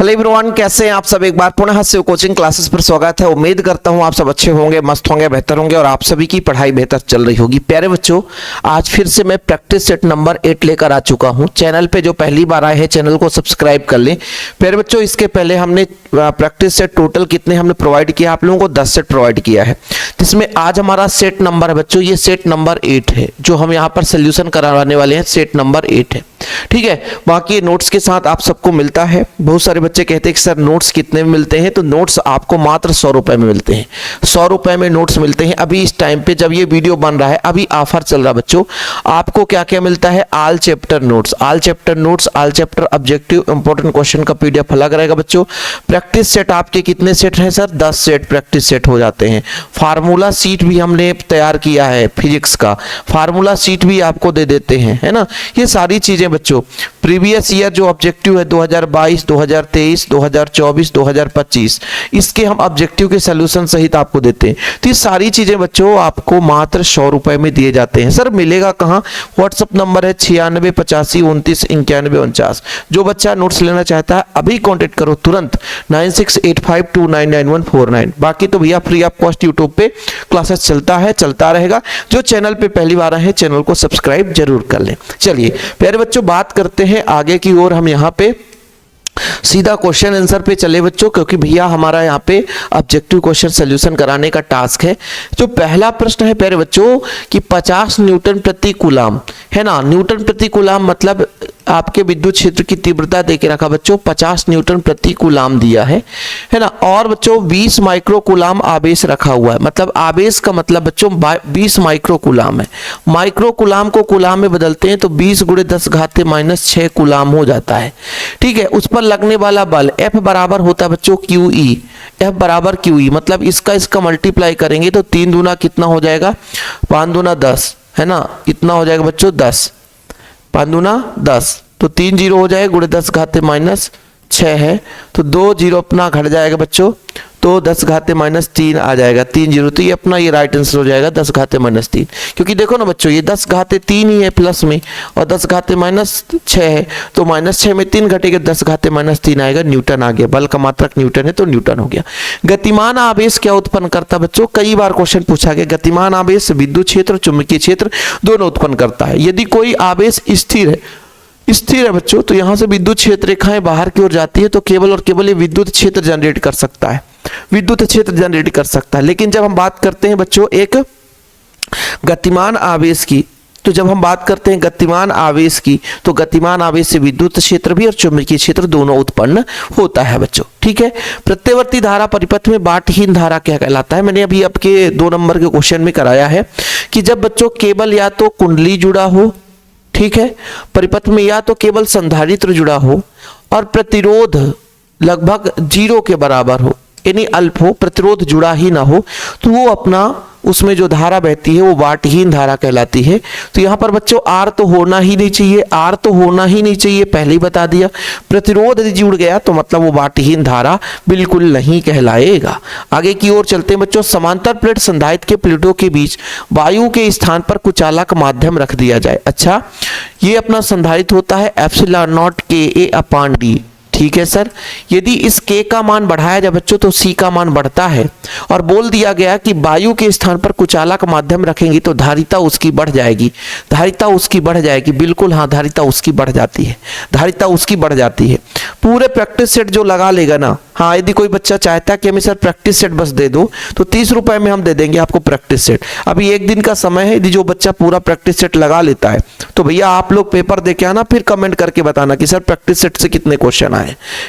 Hello everyone, कैसे हैं आप सब। एक बार पुनः शिव कोचिंग क्लासेस पर स्वागत है। उम्मीद करता हूं आप सब अच्छे होंगे, मस्त होंगे, बेहतर होंगे और आप सभी की पढ़ाई बेहतर चल रही होगी। प्यारे बच्चों, आज फिर से मैं प्रैक्टिस सेट नंबर 8 लेकर आ चुका हूं। चैनल पे जो पहली बार आए हैं चैनल को सब्सक्राइब कर लें। प्यारे बच्चों, इसके पहले हमने प्रैक्टिस सेट टोटल कितने हमने प्रोवाइड किया, आप लोगों को 10 सेट प्रोवाइड किया है, जिसमें आज हमारा सेट नंबर है बच्चों, ये सेट नंबर 8 है जो हम यहाँ पर सोल्यूशन कराने वाले हैं। सेट नंबर 8 है, ठीक है। बाकी नोट्स के साथ आप सबको मिलता है। बहुत सारे बच्चे कहते हैं कि सर नोट्स कितने में मिलते हैं, तो नोट्स आपको मात्र 100 रुपए में मिलते हैं। 100 रुपए में नोट्स मिलते हैं। अभी इस टाइम पे जब ये वीडियो बन रहा है, अभी ऑफर चल रहा है बच्चों। आपको क्या क्या मिलता है, all chapter notes, all chapter notes, all chapter objective important question का पीडीएफ अलग रहेगा बच्चों। प्रैक्टिस सेट आपके कितने सेट हैं सर, 10 सेट प्रैक्टिस सेट हो जाते हैं। फार्मूला सीट भी हमने तैयार किया है, फिजिक्स का फार्मूला सीट भी आपको दे देते हैं, है ना। ये सारी चीजें बच्चों प्रीवियस ईयर जो ऑब्जेक्टिव है 2022, 2023, 2024, 2025, इसके हम ऑब्जेक्टिव के सॉल्यूशन सहित आपको देते हैं। तो ये सारी चीजें बच्चों आपको मात्र 100 रुपए में दिए जाते हैं। सर मिलेगा कहाँ, व्हाट्सएप नंबर है 96 85 29 91 49। जो बच्चा नोट्स लेना चाहता है अभी कॉन्टेक्ट करो तुरंत 9685299149। बाकी तो भैया फ्री ऑफ कॉस्ट यूट्यूब पे क्लासेस चलता है, चलता रहेगा। जो चैनल पे पहली बार आए हैं चैनल को सब्सक्राइब जरूर कर लें। चलिए प्यारे बच्चों, बात करते हैं आगे की ओर। हम यहाँ पे सीधा क्वेश्चन आंसर पे चले बच्चों, क्योंकि भैया हमारा यहाँ पे ऑब्जेक्टिव क्वेश्चन सॉल्यूशन कराने का टास्क है। जो पहला प्रश्न है प्यारे बच्चों कि 50 न्यूटन प्रति कूलाम, है ना। न्यूटन प्रति कूलाम मतलब आपके विद्युत क्षेत्र की तीव्रता देके रखा बच्चों, 50 न्यूटन प्रति कूलाम दिया है ना। और बच्चों 20 माइक्रो कूलाम आवेश रखा हुआ है। मतलब आवेश का मतलब बच्चों 20 माइक्रो कूलाम है। माइक्रो कूलाम को कूलाम में बदलते हैं तो 20 × 10⁻⁻6 कूलाम हो जाता है, ठीक है। उस पर लगने वाला बल F बराबर होता है बच्चों QE। F बराबर QE मतलब इसका मल्टीप्लाई करेंगे तो 3 दूना कितना हो जाएगा, 5 दूना 10, है ना। कितना हो जाएगा बच्चों 10, 5 दूना 10, तो 3 जीरो हो जाएगा, × 10⁻6 है तो 2 जीरो अपना घट जाएगा बच्चों, तो 10⁻3 आ जाएगा, 3 जीरो। तो ये अपना ये राइट आंसर हो जाएगा 10⁻3। क्योंकि देखो ना बच्चों, ये 10⁻3 ही है प्लस में और 10⁻6 है, तो -6 में 3 घटेगा, 10⁻3 आएगा। न्यूटन आ गया, बल का मात्रक न्यूटन है तो न्यूटन हो गया। गतिमान आवेश क्या उत्पन्न करता है बच्चों, कई बार क्वेश्चन पूछा गया। गतिमान आवेश विद्युत क्षेत्र, चुंबकीय क्षेत्र दोनों उत्पन्न करता है। यदि कोई आवेश स्थिर है बच्चों, तो यहां से विद्युत क्षेत्र रेखाएं बाहर की ओर जाती है, तो केवल और केवल ये विद्युत क्षेत्र जनरेट कर सकता है, विद्युत क्षेत्र जनरेट कर सकता है। लेकिन जब हम बात करते हैं बच्चों एक गतिमान आवेश की, तो जब हम बात करते हैं गतिमान आवेश की, तो गतिमान आवेश से विद्युत क्षेत्र भी और चुंबकीय क्षेत्र दोनों उत्पन्न होता है बच्चों, ठीक है। प्रत्यवर्ती धारा परिपथ में बाटहीन धारा क्या कहलाता है। मैंने अभी आपके 2 नंबर के क्वेश्चन में कराया है कि जब बच्चों केवल या तो कुंडली जुड़ा हो, ठीक है, परिपथ में या तो केवल संधारित्र जुड़ा हो और प्रतिरोध लगभग 0 के बराबर हो, यानी अल्प हो, प्रतिरोध जुड़ा ही ना हो, तो वो अपना उसमें जो धारा बहती है वो बाटहीन धारा कहलाती है। तो यहाँ पर बच्चों आर तो होना ही नहीं चाहिए, आर तो होना ही नहीं चाहिए, पहले ही बता दिया। प्रतिरोध यदि जुड़ गया तो मतलब वो बाटहीन धारा बिल्कुल नहीं कहलाएगा। आगे की ओर चलते हैं बच्चों। समांतर प्लेट संधारित्र के प्लेटों के बीच वायु के स्थान पर कुचालक माध्यम रख दिया जाए। अच्छा, ये अपना संधारित्र होता है ε0 KA/D, ठीक है सर। यदि इस K का मान बढ़ाया जाए बच्चों तो C का मान बढ़ता है, और बोल दिया गया कि वायु के स्थान पर कुचालक माध्यम रखेंगे तो धारिता उसकी बढ़ जाएगी, धारिता उसकी बढ़ जाएगी। बिल्कुल हाँ, धारिता उसकी बढ़ जाती है, धारिता उसकी बढ़ जाती है। पूरे प्रैक्टिस सेट जो लगा लेगा ना, हाँ, यदि कोई बच्चा चाहता है कि हमें सर प्रैक्टिस सेट बस दे दो, तो 30 रुपए में हम दे देंगे आपको प्रैक्टिस सेट। अभी 1 दिन का समय है, यदि जो बच्चा पूरा प्रैक्टिस सेट लगा लेता है तो भैया आप लोग पेपर दे के आना, फिर कमेंट करके बताना कि सर प्रैक्टिस सेट से कितने क्वेश्चन आए,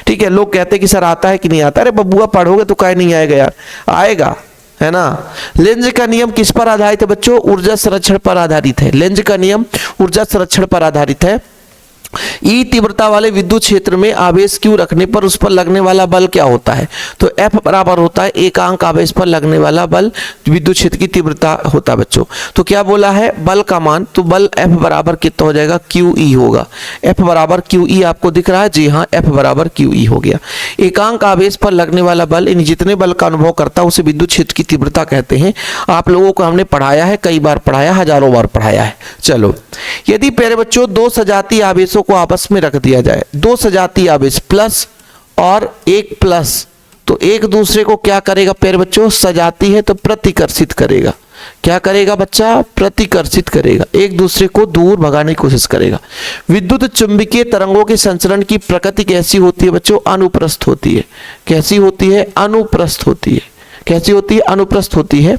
ठीक है। लोग कहते हैं कि सर आता है कि नहीं आता। अरे बबुआ पढ़ोगे तो काहे नहीं आएगा यार, आएगा, है ना। लेंज का नियम किस पर आधारित है बच्चों, ऊर्जा संरक्षण पर आधारित है। लेंज का नियम ऊर्जा संरक्षण पर आधारित है। ई तीव्रता वाले विद्युत क्षेत्र में आवेश क्यू रखने पर उस पर लगने वाला बल क्या होता है, तो F बराबर होता है एकांक आवेश पर लगने वाला बल, विद्युत क्षेत्र की तीव्रता होता है बच्चों। तो क्या बोला है बल का मान, तो बल F बराबर कितना हो जाएगा, QE होगा। F बराबर QE आपको दिख रहा है, जी हाँ, F बराबर QE हो गया। एकांक आवेश पर लगने वाला बल, यानी जितने बल का अनुभव करता है उसे विद्युत क्षेत्र की तीव्रता कहते हैं। आप लोगों को हमने पढ़ाया है, कई बार पढ़ाया, हजारों बार पढ़ाया है। चलो, यदि प्यारे बच्चों 2 सजातीय आवेशों को आपस में रख दिया जाए, 2 सजातीय आवेश प्लस और एक प्लस, तो एक दूसरे को क्या करेगा प्यारे बच्चों, सजाती है तो प्रतिकर्षित करेगा। क्या करेगा बच्चा, प्रतिकर्षित करेगा, एक दूसरे को दूर भगाने की कोशिश करेगा। विद्युत चुंबकीय तरंगों के संचरण की प्रकृति कैसी होती है बच्चों, अनुप्रस्थ होती है। कैसी होती है, अनुप्रस्थ होती है। कैसी होती है, अनुप्रस्थ होती है।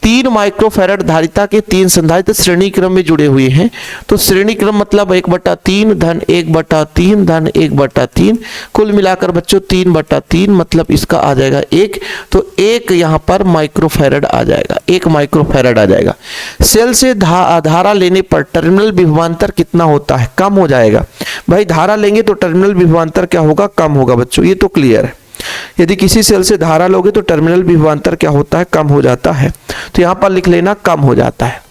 3 माइक्रोफैराड धारिता के 3 संधारित्र श्रेणी क्रम में जुड़े हुए हैं। तो श्रेणी क्रम मतलब 1/3 धन 1/3 धन 1/3, कुल मिलाकर बच्चों 3/3, मतलब इसका आ जाएगा 1, तो 1 यहां पर माइक्रोफैराड आ जाएगा, 1 माइक्रोफैराड आ जाएगा। सेल से धारा लेने पर टर्मिनल विभवांतर कितना होता है, कम हो जाएगा। भाई धारा लेंगे तो टर्मिनल विभवांतर क्या होगा, कम होगा बच्चों, ये तो क्लियर है। यदि किसी सेल से धारा लोगे तो टर्मिनल विभवांतर क्या होता है, कम हो जाता है। तो यहां पर लिख लेना कम हो जाता है।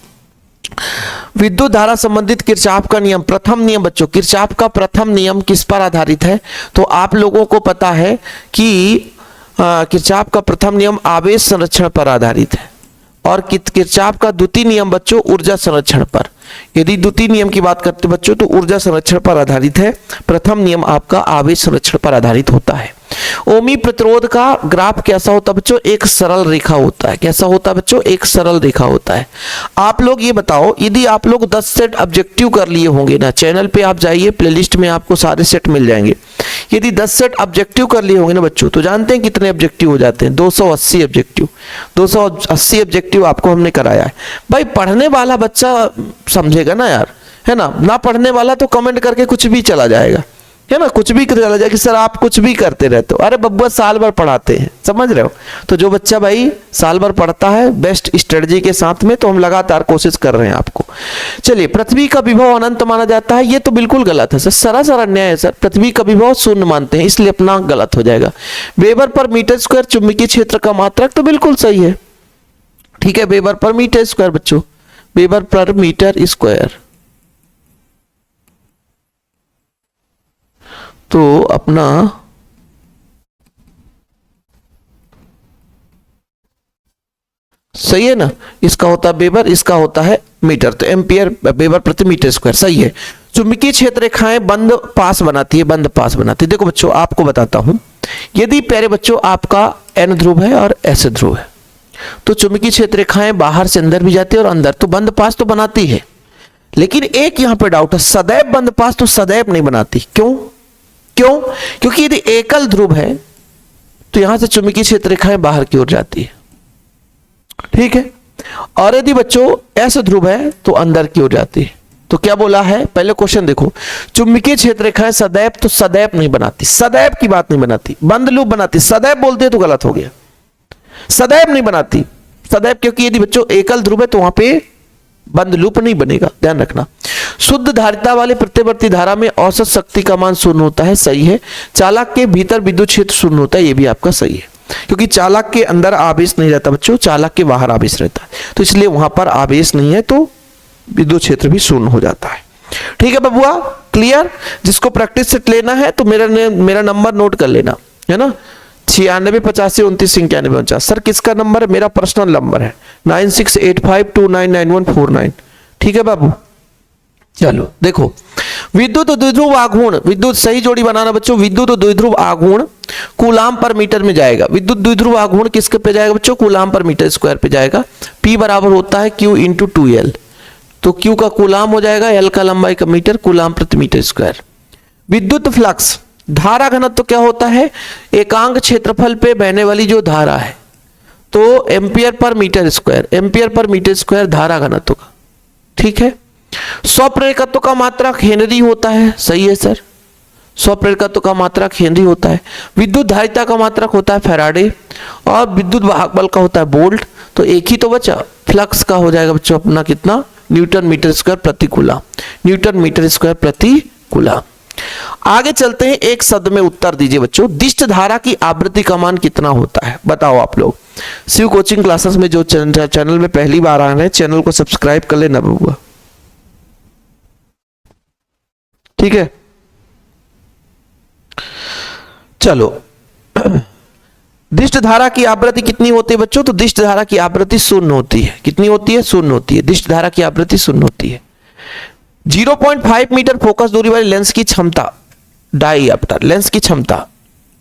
विद्युत धारा संबंधित किरचॉफ का नियम, प्रथम नियम बच्चों, किरचॉफ का प्रथम नियम किस पर आधारित है, तो आप लोगों को पता है कि किरचॉफ का प्रथम नियम आवेश संरक्षण पर आधारित है, और किरचॉफ का द्वितीय नियम बच्चों ऊर्जा संरक्षण पर। यदि द्वितीय नियम की बात करते बच्चों तो ऊर्जा संरक्षण पर आधारित है, प्रथम नियम आपका आवेश संरक्षण पर आधारित होता है। ओमी प्रतिरोध का ग्राफ कैसा होता है बच्चों, एक सरल रेखा होता है। कैसा होता है बच्चों, एक सरल रेखा होता है। आप लोग ये बताओ, यदि आप लोग 10 सेट ऑब्जेक्टिव कर लिए होंगे ना, चैनल पे आप जाइए, प्लेलिस्ट में आपको सारे सेट मिल जाएंगे। यदि 10 सेट ऑब्जेक्टिव कर लिए होंगे ना बच्चों, तो जानते हैं कितने ऑब्जेक्टिव हो जाते हैं, 280 ऑब्जेक्टिव। 280 ऑब्जेक्टिव आपको हमने कराया है। भाई पढ़ने वाला बच्चा समझेगा ना यार, है ना पढ़ने वाला तो कमेंट करके कुछ भी चला जाएगा, है ना, कुछ भी चला जाएगा कि सर आप कुछ भी करते रहते हो। अरे बब्बा साल भर पढ़ाते हैं, समझ रहे हो। तो जो बच्चा भाई साल भर पढ़ता है बेस्ट स्ट्रेटजी के साथ में, तो हम लगातार कोशिश कर रहे हैं आपको। चलिए, पृथ्वी का विभव अनंत माना जाता है, ये तो बिल्कुल गलत है सर, सरासर अन्याय है सर। पृथ्वी का विभव शून्य मानते हैं, इसलिए अपना गलत हो जाएगा। वेबर पर मीटर स्क्वायर चुंबकीय क्षेत्र का मात्रक, तो बिल्कुल सही है। ठीक है, वेबर पर मीटर स्क्वायर बच्चों, वेबर पर मीटर स्क्वायर, तो अपना सही है ना, इसका होता है वेबर, इसका होता है मीटर, तो एम्पियर वेबर प्रति मीटर स्क्वायर सही है। चुंबकीय क्षेत्र रेखाएं बंद पास बनाती है, बंद पास बनाती है। देखो बच्चों आपको बताता हूं, यदि प्यारे बच्चों आपका एन ध्रुव है और एस ध्रुव है, तो चुंबकीय क्षेत्र रेखाएं बाहर से अंदर भी जाती है और अंदर, तो बंद पास तो बनाती है। लेकिन एक यहां पर डाउट है, सदैव बंद पास तो सदैव नहीं बनाती। क्यों? क्योंकि यदि एकल ध्रुव है तो यहां से चुंबकीय क्षेत्र रेखाएं बाहर की ओर जाती है, ठीक है, और यदि बच्चों एस ध्रुव है तो अंदर की ओर जाती है। तो क्या बोला है, पहले क्वेश्चन देखो, चुंबकीय क्षेत्र रेखाएं सदैव, तो सदैव नहीं बनाती, सदैव की बात नहीं बनाती, बंद लूप बनाती। सदैव बोलते तो गलत हो गया, सदैव नहीं बनाती, सदैव, क्योंकि यदि बच्चों एकल ध्रुव है तो वहां पे बंद लूप नहीं बनेगा, ध्यान रखना। शुद्ध धारिता वाले प्रत्यवर्ती धारा में औसत शक्ति का मान शून्य होता है, सही है। चालक के भीतर विद्युत क्षेत्र शून्य होता है, ये भी आपका सही है, क्योंकि चालक के अंदर आवेश नहीं रहता बच्चों, चालक के बाहर आवेश रहता है, तो इसलिए वहां पर आवेश नहीं है, तो विद्युत क्षेत्र भी शून्य हो जाता है। ठीक है बबुआ, क्लियर। जिसको प्रैक्टिस सेट लेना है तो मेरा नंबर नोट कर लेना, है ना, 96 85 29 91 49। सर किसका नंबर है, मेरा पर्सनल नंबर है 9685299149। ठीक है बाबू, चलो देखो, विद्युत द्विध्रुव आघूर्ण, विद्युत सही जोड़ी बनाना बच्चों, विद्युत द्विध्रुव आघूर्ण कूलाम पर मीटर में जाएगा। विद्युत द्विध्रुव आघूर्ण किसके पे जाएगा बच्चों, कूलाम पर मीटर स्क्वायर पे जाएगा। P बराबर होता है Q इंटू 2L, तो Q का कूलाम हो जाएगा, L का लंबाई का मीटर, कूलाम प्रति मीटर स्क्वायर। विद्युत फ्लक्स, धारा घनत्व तो क्या होता है, एकांक क्षेत्रफल पे बहने वाली जो धारा है, तो ampere per metre square, ampere per metre square धारा घनत्व का। ठीक है, स्वप्रेरकत्व का मात्रक हेनरी होता है, सही है सर, स्वप्रेरकत्व का मात्रक हेनरी होता है। विद्युत धारिता का मात्रक होता है फैराडे, और विद्युत वाहक बल का होता है वोल्ट। तो एक ही तो बचा, फ्लक्स का हो जाएगा बच्चों अपना कितना, न्यूटन मीटर स्क्वायर प्रति कूलम, न्यूटन मीटर स्क्वायर प्रति कूलम। आगे चलते हैं, एक शब्द में उत्तर दीजिए बच्चों, दिष्ट धारा की आवृत्ति का मान कितना होता है, बताओ आप लोग। शिव कोचिंग क्लासेस में जो चैनल में पहली बार आ रहे हैं, चैनल को सब्सक्राइब कर लेना बबुआ, ठीक है। चलो, दिष्ट धारा की आवृत्ति कितनी होती है बच्चों, तो दिष्ट धारा की आवृत्ति शून्य होती है। कितनी होती है, शून्य होती है, दिष्ट धारा की आवृत्ति शून्य होती है। 0.5 मीटर फोकस दूरी वाले लेंस की क्षमता, डायऑप्टर लेंस की क्षमता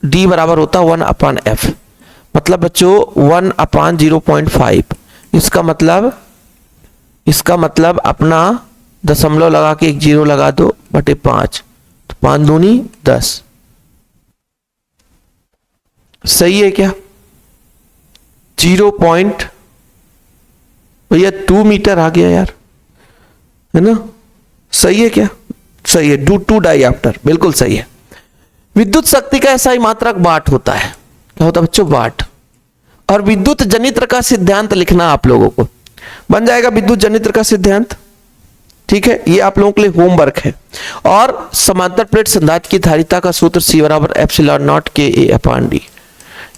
डी बराबर होता है 1/f, मतलब बच्चों 1/0.5। इसका मतलब अपना दशमलव लगा के एक जीरो लगा दो बटे 5, तो 5 दूनी 10। सही है क्या? 0.2 मीटर आ गया यार, है ना? सही है क्या? सही है, 2 डाइऑप्टर, बिल्कुल सही है। विद्युत शक्ति का ऐसा ही मात्रक वाट होता है। क्या होता है बच्चों? वाट। और विद्युत जनित्र का सिद्धांत लिखना आप लोगों को बन जाएगा विद्युत जनित्र का सिद्धांत, ठीक है? ये आप लोगों के लिए होमवर्क है। और समांतर प्लेट संधारित्र की धारिता का सूत्र C बराबर एप्सिलॉन नॉट KA/D।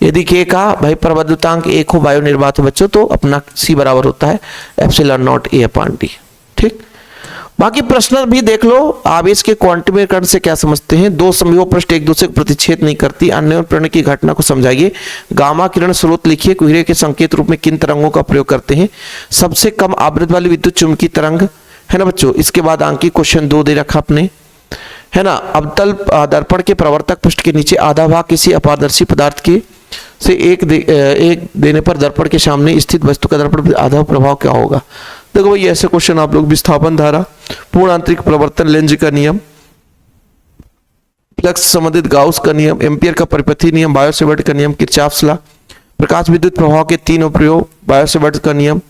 यदि K का भाई प्रबुद्धतांक 1 हो, वायु निर्वात हो बच्चों, तो अपना C बराबर होता है एप्सिलॉन नॉट A/D। ठीक, बाकी प्रश्न भी देख लो। आवेश के क्वांटीकरण से क्या समझते हैं? दो समविभव पृष्ठ एक दूसरे को प्रतिच्छेद नहीं करती। अन्योन्य प्रेरण की घटना को समझाइए। गामा किरण स्रोत लिखिए। कुहरे के संकेत रूप में किन तरंगों का प्रयोग करते हैं? सबसे कम आवृत्ति वाली विद्युत चुंबकीय तरंग, है ना बच्चों? इसके बाद अंक की क्वेश्चन 2 दे रखा आपने, है ना? अवतल दर्पण के प्रवर्तक पृष्ठ के नीचे आधा भाग किसी अपारदर्शी पदार्थ के से एक देने पर दर्पण के सामने स्थित वस्तु का दर्पण पर आधा प्रभाव क्या होगा? देखो भाई ऐसे क्वेश्चन आप लोग विस्थापन धारा, पूर्ण आंतरिक प्रवर्तन, लेंज का नियम, फ्लक्स संबंधित गाउस का नियम, एम्पियर का परिपथी नियम, बायो-सेवर्ट का नियम, किरचॉफ्स लॉ, प्रकाश विद्युत प्रभाव के 3 उपयोग, बायो-सेवर्ट का नियम,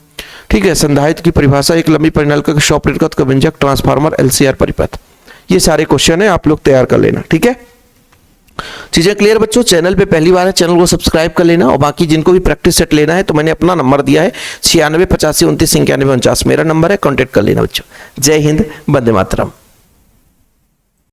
ठीक है? संधारित्र की परिभाषा, एक लंबी परिनलिका, शॉर्ट परिपथ का व्यंजक, ट्रांसफार्मर, LCR परिपथ। ये सारे क्वेश्चन है, आप लोग तैयार कर लेना, ठीक है? चीजें क्लियर बच्चों? चैनल पे पहली बार है, चैनल को सब्सक्राइब कर लेना। और बाकी जिनको भी प्रैक्टिस सेट लेना है तो मैंने अपना नंबर दिया है 96 85 29 91 49, मेरा नंबर है, कांटेक्ट कर लेना बच्चों। जय हिंद, वंदे मातरम।